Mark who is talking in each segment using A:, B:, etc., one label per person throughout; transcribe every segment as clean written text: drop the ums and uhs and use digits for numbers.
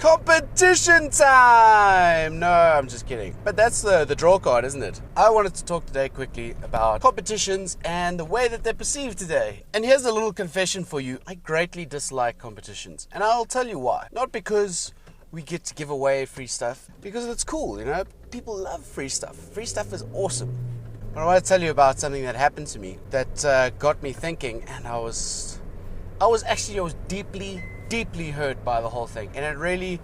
A: Competition time! No, I'm just kidding. But that's the draw card, isn't it? I wanted to talk today quickly about competitions and the way that they're perceived today. And here's a little confession for you. I greatly dislike competitions. And I'll tell you why. Not because we get to give away free stuff, because it's cool, you know? People love free stuff. Free stuff is awesome. But I want to tell you about something that happened to me that got me thinking, and I was deeply hurt by the whole thing, and it really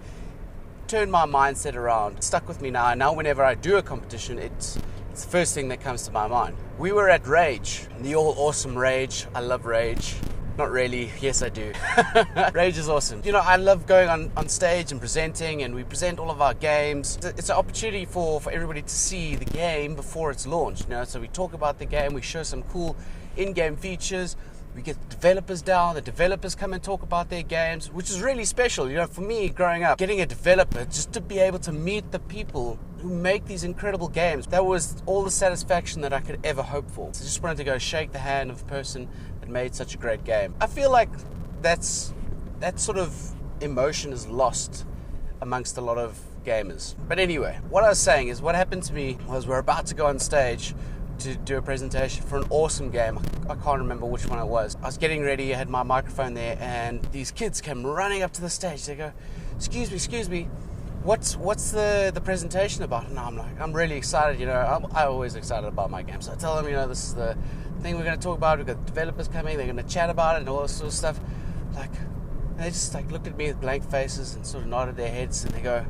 A: turned my mindset around. It stuck with me now, and now whenever I do a competition, it's the first thing that comes to my mind. We were at Rage, the all awesome Rage. I love Rage. Not really, yes I do. Rage is awesome. You know, I love going on stage and presenting, and we present all of our games. It's an opportunity for everybody to see the game before it's launched, you know. So we talk about the game, we show some cool in-game features. We get developers down, the developers come and talk about their games, which is really special. You know, for me, growing up, getting a developer, just to be able to meet the people who make these incredible games, that was all the satisfaction that I could ever hope for. So I just wanted to go shake the hand of the person that made such a great game. I feel like that sort of emotion is lost amongst a lot of gamers. But anyway, what I was saying is, what happened to me was we're about to go on stage to do a presentation for an awesome game. I can't remember which one it was. I was getting ready, I had my microphone there, and these kids came running up to the stage. They go, excuse me, what's the presentation about? And I'm like, I'm really excited, you know, I'm always excited about my games. So I tell them, you know, this is the thing we're going to talk about. We've got developers coming, they're going to chat about it and all this sort of stuff. Like, and they just like looked at me with blank faces and sort of nodded their heads, and they go,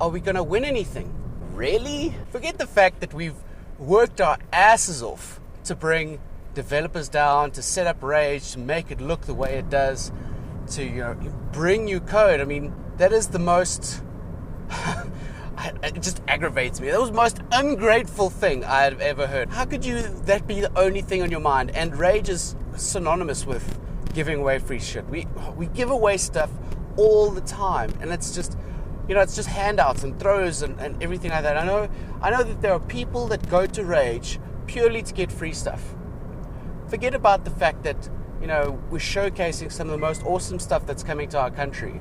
A: are we going to win anything? Really? Forget the fact that we've worked our asses off to bring developers down, to set up Rage, to make it look the way it does, to, you know, bring new code. I mean, that is the most it just aggravates me. That was the most ungrateful thing I have ever heard. How could that be the only thing on your mind? And Rage is synonymous with giving away free shit. We give away stuff all the time, and it's just, you know, it's just handouts and throws and everything like that. I know that there are people that go to Rage purely to get free stuff. Forget about the fact that, you know, we're showcasing some of the most awesome stuff that's coming to our country.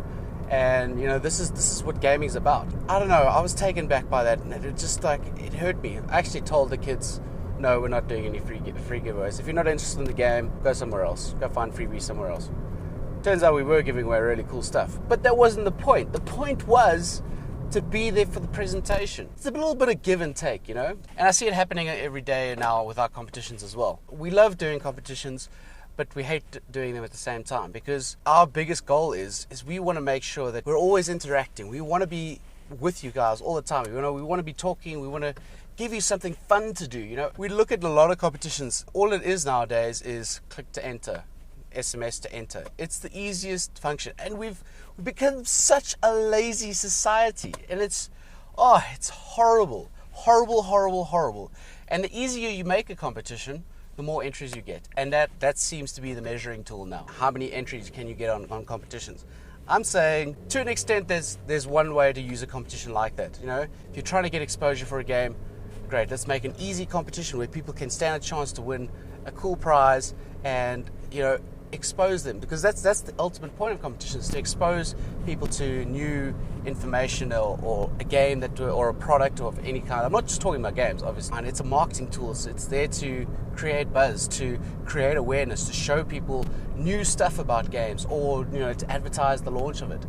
A: And, you know, this is what gaming's about. I don't know, I was taken back by that, and it just, like, it hurt me. I actually told the kids, no, we're not doing any free giveaways. If you're not interested in the game, go somewhere else. Go find freebies somewhere else. Turns out we were giving away really cool stuff. But that wasn't the point. The point was to be there for the presentation. It's a little bit of give and take, you know? And I see it happening every day now with our competitions as well. We love doing competitions, but we hate doing them at the same time, because our biggest goal is we want to make sure that we're always interacting. We want to be with you guys all the time. You know, we want to be talking. We want to give you something fun to do, you know? We look at a lot of competitions. All it is nowadays is click to enter. SMS to enter. It's the easiest function, and we've become such a lazy society, and it's horrible. And the easier you make a competition, the more entries you get, and that seems to be the measuring tool now. How many entries can you get on competitions? I'm saying, to an extent, there's one way to use a competition like that. You know, if you're trying to get exposure for a game, great, let's make an easy competition where people can stand a chance to win a cool prize, and, you know, expose them, because that's the ultimate point of competitions, to expose people to new information or a game or a product of any kind. I'm not just talking about games, obviously, and it's a marketing tool, so it's there to create buzz, to create awareness, to show people new stuff about games, or, you know, to advertise the launch of it.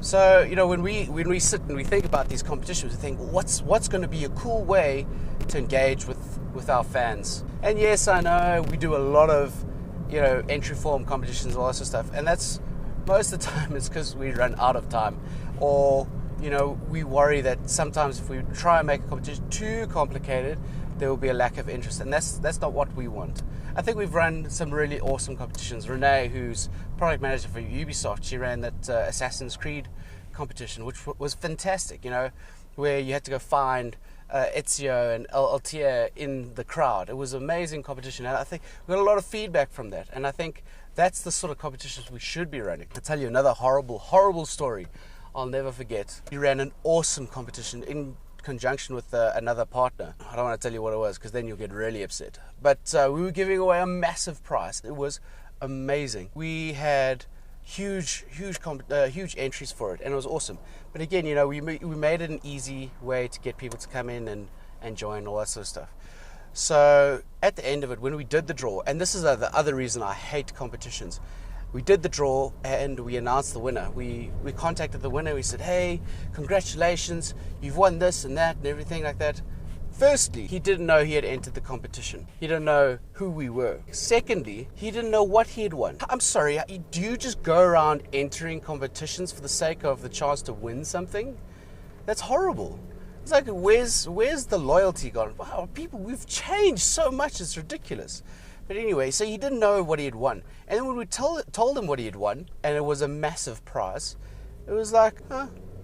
A: So, you know, when we sit and we think about these competitions, we think, what's going to be a cool way to engage with our fans? And yes, I know we do a lot of, you know, entry form competitions, all that sort of stuff, and that's most of the time it's because we run out of time, or, you know, we worry that sometimes if we try and make a competition too complicated, there will be a lack of interest, and that's not what we want. I think we've run some really awesome competitions. Renee, who's product manager for Ubisoft, she ran that Assassin's Creed competition, which was fantastic, you know, where you had to go find Ezio and Altair in the crowd. It was an amazing competition, and I think we got a lot of feedback from that, and I think that's the sort of competitions we should be running. I'll tell you another horrible story I'll never forget. We ran an awesome competition in conjunction with another partner. I don't want to tell you what it was, because then you'll get really upset, but we were giving away a massive prize. It was amazing. We had huge entries for it, and it was awesome. But again, we made it an easy way to get people to come in and join, all that sort of stuff. So at the end of it, when we did the draw, and this is the other reason I hate competitions, we did the draw and we announced the winner. We contacted the winner. We said, hey, congratulations, you've won this and that and everything like that. Firstly, he didn't know he had entered the competition. He didn't know who we were. Secondly, he didn't know what he had won. I'm sorry, do you just go around entering competitions for the sake of the chance to win something? That's horrible. It's like, where's the loyalty gone? Wow, people, we've changed so much, it's ridiculous. But anyway, so he didn't know what he had won. And then when we told him what he had won, and it was a massive prize, it was like,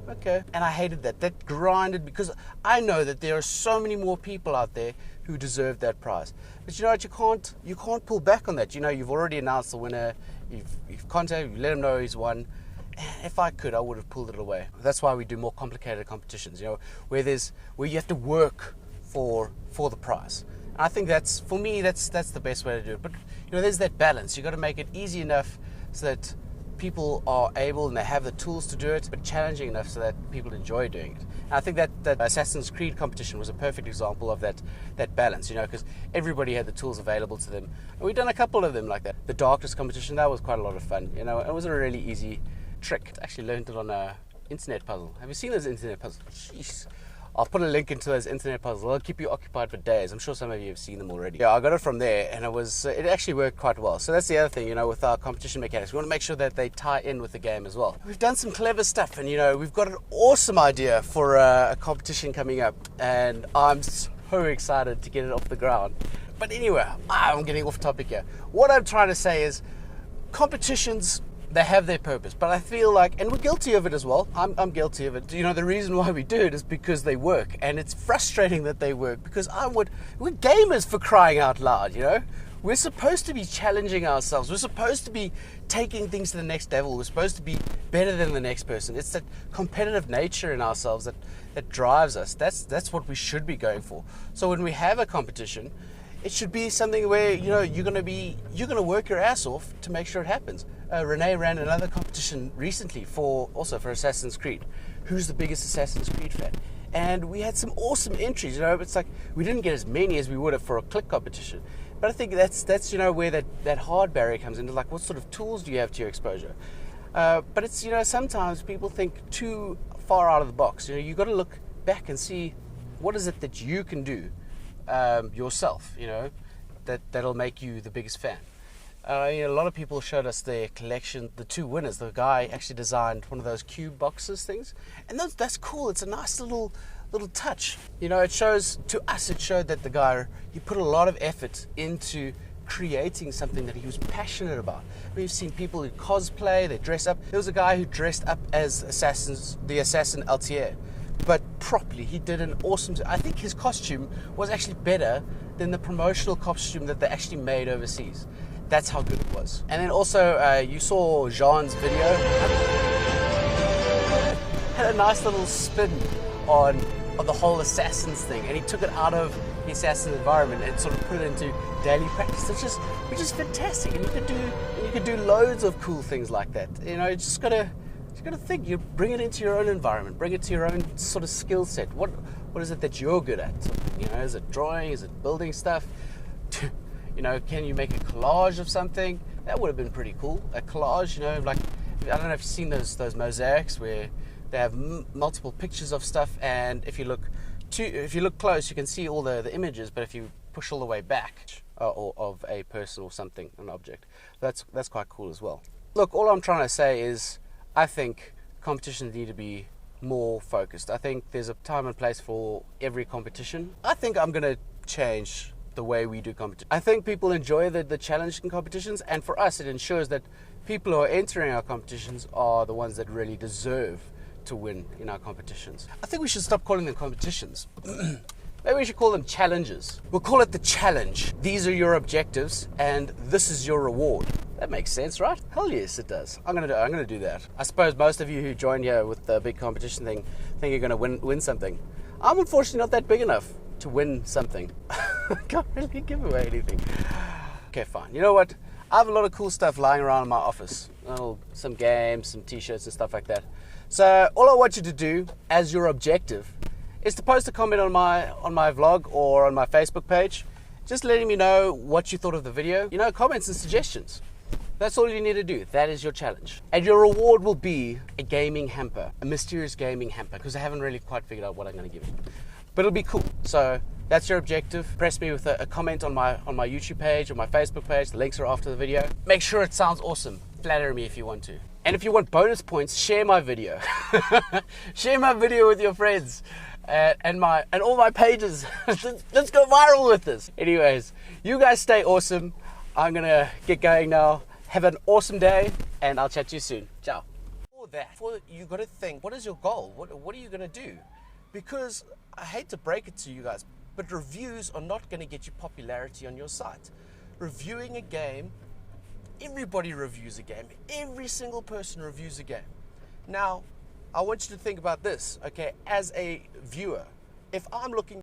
A: okay. And I hated that. That grinded, because I know that there are so many more people out there who deserve that prize. But you know what? You can't pull back on that. You've already announced the winner. You've contacted. You let him know he's won. And if I could, I would have pulled it away. That's why we do more complicated competitions. Where you have to work for the prize. And I think that's the best way to do it. But there's that balance. You got to make it easy enough so that people are able and they have the tools to do it, but challenging enough so that people enjoy doing it. And I think that Assassin's Creed competition was a perfect example of that balance, because everybody had the tools available to them. And we've done a couple of them like that. The Darkness competition, that was quite a lot of fun. It was a really easy trick. I actually learned it on a internet puzzle. Have you seen those internet puzzles? Jeez. I'll put a link into those internet puzzles. They'll keep you occupied for days. I'm sure some of you have seen them already. Yeah, I got it from there, and it actually worked quite well. So that's the other thing, with our competition mechanics. We want to make sure that they tie in with the game as well. We've done some clever stuff, and we've got an awesome idea for a competition coming up, and I'm so excited to get it off the ground. But anyway, I'm getting off topic here. What I'm trying to say is, competitions, they have their purpose, but I feel like, and we're guilty of it as well. I'm guilty of it. The reason why we do it is because they work, and it's frustrating that they work, because we're gamers, for crying out loud. We're supposed to be challenging ourselves. We're supposed to be taking things to the next level. We're supposed to be better than the next person. It's that competitive nature in ourselves that drives us. That's what we should be going for. So when we have a competition, it should be something where you're going to work your ass off to make sure it happens. Renee ran another competition recently for Assassin's Creed. Who's the biggest Assassin's Creed fan? And we had some awesome entries. It's like we didn't get as many as we would have for a click competition. But I think that's where that hard barrier comes into, like, what sort of tools do you have to your exposure? But it's sometimes people think too far out of the box. You've got to look back and see what is it that you can do yourself, that'll make you the biggest fan. A lot of people showed us their collection, the two winners. The guy actually designed one of those cube boxes things, and that's cool. It's a nice little touch. It showed that the guy, he put a lot of effort into creating something that he was passionate about. We've seen people who cosplay, they dress up. There was a guy who dressed up as the assassin Altier, but properly. He did an awesome. I think his costume was actually better than the promotional costume that they actually made overseas. That's how good it was. And then also, you saw Jean's video. Had a nice little spin on the whole Assassins thing, and he took it out of the Assassin environment and sort of put it into daily practice, which is fantastic. And you could do loads of cool things like that. You just gotta think. You bring it into your own environment, bring it to your own sort of skill set. What is it that you're good at? Is it drawing? Is it building stuff? Can you make a collage of something? That would have been pretty cool. A collage, like, I don't know if you've seen those mosaics where they have multiple pictures of stuff, and if you look close, you can see all the images. But if you push all the way back, or of a person or something, an object, that's quite cool as well. Look, all I'm trying to say is, I think competitions need to be more focused. I think there's a time and place for every competition. I think I'm going to change the way we do competition. I think people enjoy the challenge in competitions, and for us it ensures that people who are entering our competitions are the ones that really deserve to win in our competitions. I think we should stop calling them competitions. Maybe we should call them challenges. We'll call it the challenge. These are your objectives and this is your reward. That makes sense, right? Hell yes, it does. I'm gonna do that. I suppose most of you who join here with the big competition thing think you're gonna win something. I'm unfortunately not that big enough to win something. I can't really give away anything. Okay, fine. You know what? I have a lot of cool stuff lying around in my office. Some games, some t-shirts and stuff like that. So all I want you to do as your objective is to post a comment on my vlog or on my Facebook page, just letting me know what you thought of the video. You know, comments and suggestions. That's all you need to do. That is your challenge. And your reward will be a gaming hamper, a mysterious gaming hamper, because I haven't really quite figured out what I'm going to give you. But it'll be cool. So that's your objective. Press me with a comment on my YouTube page or my Facebook page. The links are after the video. Make sure it sounds awesome. Flatter me if you want to. And if you want bonus points, share my video. Share my video with your friends and all my pages. Let's go viral with this. Anyways, you guys stay awesome. I'm gonna get going now. Have an awesome day, and I'll chat to you soon. Ciao. For you got to think, what is your goal? What are you gonna do? Because I hate to break it to you guys, but reviews are not going to get you popularity on your site. Reviewing a game, everybody reviews a game. Every single person reviews a game. Now, I want you to think about this, okay? As a viewer, if I'm looking